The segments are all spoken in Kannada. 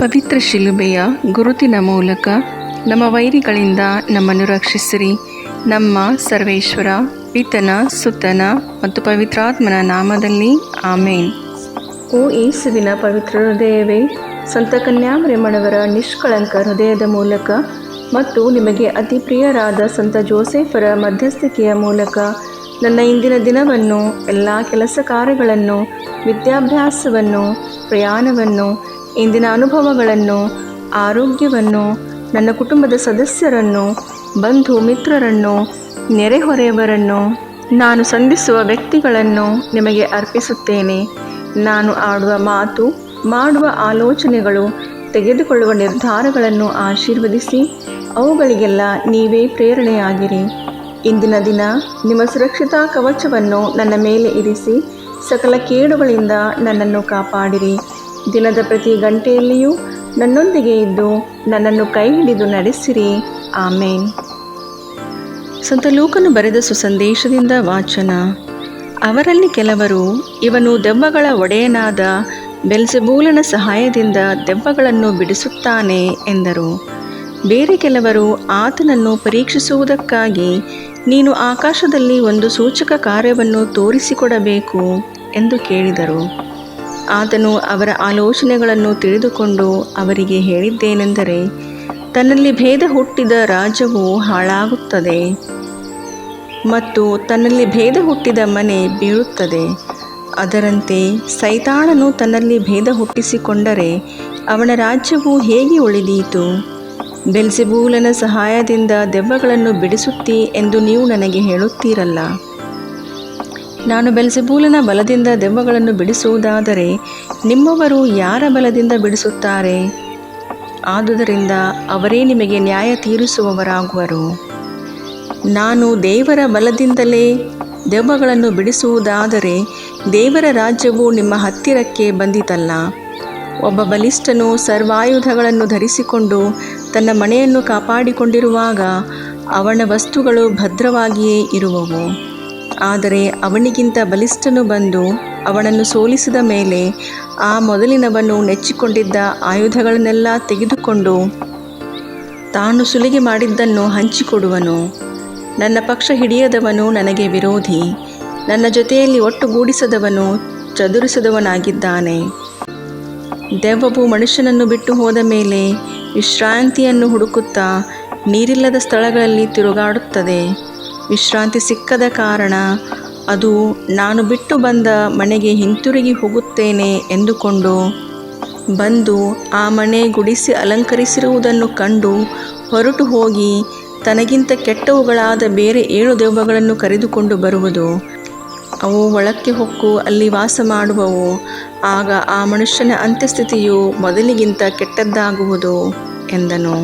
ಪವಿತ್ರ ಶಿಲುಬೆಯ ಗುರುತಿನ ಮೂಲಕ ನಮ್ಮ ವೈರಿಗಳಿಂದ ನಮ್ಮನ್ನು ರಕ್ಷಿಸಿರಿ. ನಮ್ಮ ಸರ್ವೇಶ್ವರ, ಪಿತನ, ಸುತನ ಮತ್ತು ಪವಿತ್ರಾತ್ಮನ ನಾಮದಲ್ಲಿ ಆಮೇನ್. ಓ ಯೇಸುವಿನ ಪವಿತ್ರ ಹೃದಯವೇ, ಸಂತ ಕನ್ಯಾಮರಿಯಮ್ಮನವರ ನಿಷ್ಕಳಂಕ ಹೃದಯದ ಮೂಲಕ ಮತ್ತು ನಿಮಗೆ ಅತಿ ಪ್ರಿಯರಾದ ಸಂತ ಜೋಸೆಫರ ಮಧ್ಯಸ್ಥಿಕೆಯ ಮೂಲಕ ನನ್ನ ಇಂದಿನ ದಿನವನ್ನು, ಎಲ್ಲ ಕೆಲಸ ಕಾರ್ಯಗಳನ್ನು, ವಿದ್ಯಾಭ್ಯಾಸವನ್ನು, ಪ್ರಯಾಣವನ್ನು, ಇಂದಿನ ಅನುಭವಗಳನ್ನು, ಆರೋಗ್ಯವನ್ನು, ನನ್ನ ಕುಟುಂಬದ ಸದಸ್ಯರನ್ನು, ಬಂಧು ಮಿತ್ರರನ್ನು, ನೆರೆಹೊರೆಯವರನ್ನು, ನಾನು ಸಂಧಿಸುವ ವ್ಯಕ್ತಿಗಳನ್ನು ನಿಮಗೆ ಅರ್ಪಿಸುತ್ತೇನೆ. ನಾನು ಆಡುವ ಮಾತು, ಮಾಡುವ ಆಲೋಚನೆಗಳು, ತೆಗೆದುಕೊಳ್ಳುವ ನಿರ್ಧಾರಗಳನ್ನು ಆಶೀರ್ವದಿಸಿ ಅವುಗಳಿಗೆಲ್ಲ ನೀವೇ ಪ್ರೇರಣೆಯಾಗಿರಿ. ಇಂದಿನ ದಿನ ನಿಮ್ಮ ಸುರಕ್ಷತಾ ಕವಚವನ್ನು ನನ್ನ ಮೇಲೆ ಇರಿಸಿ ಸಕಲ ಕೇಡುಗಳಿಂದ ನನ್ನನ್ನು ಕಾಪಾಡಿರಿ. ದಿನದ ಪ್ರತಿ ಗಂಟೆಯಲ್ಲಿಯೂ ನನ್ನೊಂದಿಗೆ ಇದ್ದು ನನ್ನನ್ನು ಕೈ ಹಿಡಿದು ನಡೆಸಿರಿ. ಆಮೇನ್. ಸಂತ ಲೂಕನು ಬರೆದ ಸುಸಂದೇಶದಿಂದ ವಾಚನ. ಅವರಲ್ಲಿ ಕೆಲವರು, ಇವನು ದೆವ್ವಗಳ ಒಡೆಯನಾದ ಬೆಲ್ಜೆಬೂಲನ ಸಹಾಯದಿಂದ ದೆವ್ವಗಳನ್ನು ಬಿಡಿಸುತ್ತಾನೆ ಎಂದರು. ಬೇರೆ ಕೆಲವರು ಆತನನ್ನು ಪರೀಕ್ಷಿಸುವುದಕ್ಕಾಗಿ, ನೀನು ಆಕಾಶದಲ್ಲಿ ಒಂದು ಸೂಚಕ ಕಾರ್ಯವನ್ನು ತೋರಿಸಿಕೊಡಬೇಕು ಎಂದು ಕೇಳಿದರು. ಆತನು ಅವರ ಆಲೋಚನೆಗಳನ್ನು ತಿಳಿದುಕೊಂಡು ಅವರಿಗೆ ಹೇಳಿದ್ದೇನೆಂದರೆ, ತನ್ನಲ್ಲಿ ಭೇದ ಹುಟ್ಟಿದ ರಾಜ್ಯವು ಹಾಳಾಗುತ್ತದೆ ಮತ್ತು ತನ್ನಲ್ಲಿ ಭೇದ ಹುಟ್ಟಿದ ಮನೆ ಬೀಳುತ್ತದೆ. ಅದರಂತೆ ಸೈತಾನನು ತನ್ನಲ್ಲಿ ಭೇದ ಹುಟ್ಟಿಸಿಕೊಂಡರೆ ಅವನ ರಾಜ್ಯವು ಹೇಗೆ ಉಳಿದೀತು? ಬೆಲ್ಜೆಬೂಲನ ಸಹಾಯದಿಂದ ದೆವ್ವಗಳನ್ನು ಬಿಡಿಸುತ್ತೀ ಎಂದು ನೀವು ನನಗೆ ಹೇಳುತ್ತೀರಲ್ಲ. ನಾನು ಬೆಲ್ಜೆಬೂಲನ ಬಲದಿಂದ ದೆವ್ವಗಳನ್ನು ಬಿಡಿಸುವುದಾದರೆ ನಿಮ್ಮವರು ಯಾರ ಬಲದಿಂದ ಬಿಡಿಸುತ್ತಾರೆ? ಆದುದರಿಂದ ಅವರೇ ನಿಮಗೆ ನ್ಯಾಯ ತೀರಿಸುವವರಾಗುವರು. ನಾನು ದೇವರ ಬಲದಿಂದಲೇ ದೆವ್ವಗಳನ್ನು ಬಿಡಿಸುವುದಾದರೆ ದೇವರ ರಾಜ್ಯವು ನಿಮ್ಮ ಹತ್ತಿರಕ್ಕೆ ಬಂದಿತಲ್ಲ. ಒಬ್ಬ ಬಲಿಷ್ಠನು ಸರ್ವಾಯುಧಗಳನ್ನು ಧರಿಸಿಕೊಂಡು ತನ್ನ ಮನೆಯನ್ನು ಕಾಪಾಡಿಕೊಂಡಿರುವಾಗ ಅವನ ವಸ್ತುಗಳು ಭದ್ರವಾಗಿಯೇ ಇರುವವು. ಆದರೆ ಅವನಿಗಿಂತ ಬಲಿಷ್ಠನು ಬಂದು ಅವನನ್ನು ಸೋಲಿಸಿದ ಮೇಲೆ ಆ ಮೊದಲಿನವನು ನೆಚ್ಚಿಕೊಂಡಿದ್ದ ಆಯುಧಗಳನ್ನೆಲ್ಲ ತೆಗೆದುಕೊಂಡು ತಾನು ಸುಲಿಗೆ ಮಾಡಿದ್ದನ್ನು ಹಂಚಿಕೊಡುವನು. ನನ್ನ ಪಕ್ಷ ಹಿಡಿಯದವನು ನನಗೆ ವಿರೋಧಿ, ನನ್ನ ಜೊತೆಯಲ್ಲಿ ಒಟ್ಟುಗೂಡಿಸದವನು ಚದುರಿಸದವನಾಗಿದ್ದಾನೆ. ದೆವ್ವವು ಮನುಷ್ಯನನ್ನು ಬಿಟ್ಟು ಹೋದ ಮೇಲೆ ವಿಶ್ರಾಂತಿಯನ್ನು ಹುಡುಕುತ್ತಾ ನೀರಿಲ್ಲದ ಸ್ಥಳಗಳಲ್ಲಿ ತಿರುಗಾಡುತ್ತದೆ. ವಿಶ್ರಾಂತಿ ಸಿಕ್ಕದ ಕಾರಣ ಅದು ನಾನು ಬಿಟ್ಟು ಬಂದ ಮನೆಗೆ ಹಿಂತಿರುಗಿ ಹೋಗುತ್ತೇನೆ ಎಂದುಕೊಂಡು ಬಂದು ಆ ಮನೆ ಗುಡಿಸಿ ಅಲಂಕರಿಸಿರುವುದನ್ನು ಕಂಡು ಹೊರಟು ಹೋಗಿ ತನಗಿಂತ ಕೆಟ್ಟವುಗಳಾದ ಬೇರೆ 7 ದೆವ್ವಗಳನ್ನು ಕರೆದುಕೊಂಡು ಬರುವುದು. ಅವು ಒಳಕ್ಕೆ ಹೊಕ್ಕು ಅಲ್ಲಿ ವಾಸ ಮಾಡುವವು. ಆಗ ಆ ಮನುಷ್ಯನ ಅಂತ್ಯಸ್ಥಿತಿಯು ಮೊದಲಿಗಿಂತ ಕೆಟ್ಟದ್ದಾಗುವುದು ಎಂದನು.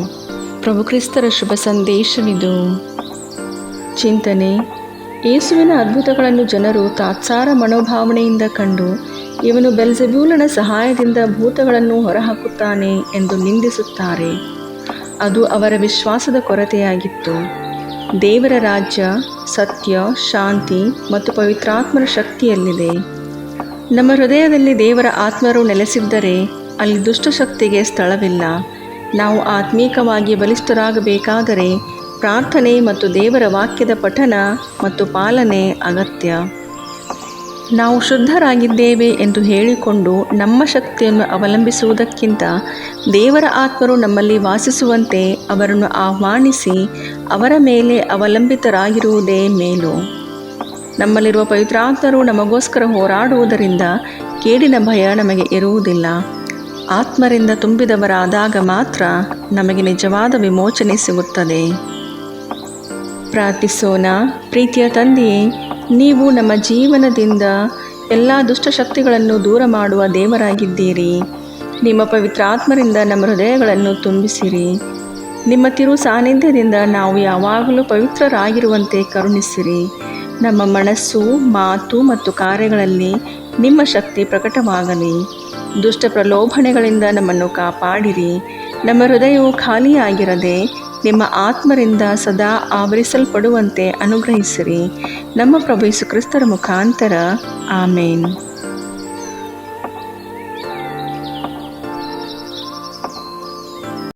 ಪ್ರಭು ಕ್ರಿಸ್ತರ ಶುಭ ಸಂದೇಶವಿದು. ಚಿಂತನೆ: ಯೇಸುವಿನ ಅದ್ಭುತಗಳನ್ನು ಜನರು ತಾತ್ಸಾರ ಮನೋಭಾವನೆಯಿಂದ ಕಂಡು ಇವನು ಬೆಲ್ಜೆಬೂಲನ ಸಹಾಯದಿಂದ ಭೂತಗಳನ್ನು ಹೊರಹಾಕುತ್ತಾನೆ ಎಂದು ನಿಂದಿಸುತ್ತಾರೆ. ಅದು ಅವರ ವಿಶ್ವಾಸದ ಕೊರತೆಯಾಗಿತ್ತು. ದೇವರ ರಾಜ್ಯ ಸತ್ಯ, ಶಾಂತಿ ಮತ್ತು ಪವಿತ್ರಾತ್ಮರ ಶಕ್ತಿಯಲ್ಲಿದೆ. ನಮ್ಮ ಹೃದಯದಲ್ಲಿ ದೇವರ ಆತ್ಮರು ನೆಲೆಸಿದ್ದರೆ ಅಲ್ಲಿ ದುಷ್ಟಶಕ್ತಿಗೆ ಸ್ಥಳವಿಲ್ಲ. ನಾವು ಆತ್ಮೀಕವಾಗಿ ಬಲಿಷ್ಠರಾಗಬೇಕಾದರೆ ಪ್ರಾರ್ಥನೆ ಮತ್ತು ದೇವರ ವಾಕ್ಯದ ಪಠನ ಮತ್ತು ಪಾಲನೆ ಅಗತ್ಯ. ನಾವು ಶುದ್ಧರಾಗಿದ್ದೇವೆ ಎಂದು ಹೇಳಿಕೊಂಡು ನಮ್ಮ ಶಕ್ತಿಯನ್ನು ಅವಲಂಬಿಸುವುದಕ್ಕಿಂತ ದೇವರ ಆತ್ಮರು ನಮ್ಮಲ್ಲಿ ವಾಸಿಸುವಂತೆ ಅವರನ್ನು ಆಹ್ವಾನಿಸಿ ಅವರ ಮೇಲೆ ಅವಲಂಬಿತರಾಗಿರುವುದೇ ಮೇಲು. ನಮ್ಮಲ್ಲಿರುವ ಪವಿತ್ರಾತ್ಮರು ನಮಗೋಸ್ಕರ ಹೋರಾಡುವುದರಿಂದ ಕೇಡಿನ ಭಯ ನಮಗೆ ಇರುವುದಿಲ್ಲ. ಆತ್ಮರಿಂದ ತುಂಬಿದವರಾದಾಗ ಮಾತ್ರ ನಮಗೆ ನಿಜವಾದ ವಿಮೋಚನೆ ಸಿಗುತ್ತದೆ. ಪ್ರಾರ್ಥಿಸೋಣ. ಪ್ರೀತಿಯ ತಂದೆಯೇ, ನೀವು ನಮ್ಮ ಜೀವನದಿಂದ ಎಲ್ಲ ದುಷ್ಟಶಕ್ತಿಗಳನ್ನು ದೂರ ಮಾಡುವ ದೇವರಾಗಿದ್ದೀರಿ. ನಿಮ್ಮ ಪವಿತ್ರಾತ್ಮರಿಂದ ನಮ್ಮ ಹೃದಯಗಳನ್ನು ತುಂಬಿಸಿರಿ. ನಿಮ್ಮ ತಿರು ಸಾನ್ನಿಧ್ಯದಿಂದ ನಾವು ಯಾವಾಗಲೂ ಪವಿತ್ರರಾಗಿರುವಂತೆ ಕರುಣಿಸಿರಿ. ನಮ್ಮ ಮನಸ್ಸು, ಮಾತು ಮತ್ತು ಕಾರ್ಯಗಳಲ್ಲಿ ನಿಮ್ಮ ಶಕ್ತಿ ಪ್ರಕಟವಾಗಲಿ. ದುಷ್ಟ ಪ್ರಲೋಭನೆಗಳಿಂದ ನಮ್ಮನ್ನು ಕಾಪಾಡಿರಿ. ನಮ್ಮ ಹೃದಯವು ಖಾಲಿಯಾಗಿರದೆ ನಿಮ್ಮ ಆತ್ಮರಿಂದ ಸದಾ ಆವರಿಸಲ್ಪಡುವಂತೆ ಅನುಗ್ರಹಿಸಿರಿ. ನಮ್ಮ ಪ್ರಭು ಯೇಸು ಕ್ರಿಸ್ತರ ಮುಖಾಂತರ. ಆಮೇನ್.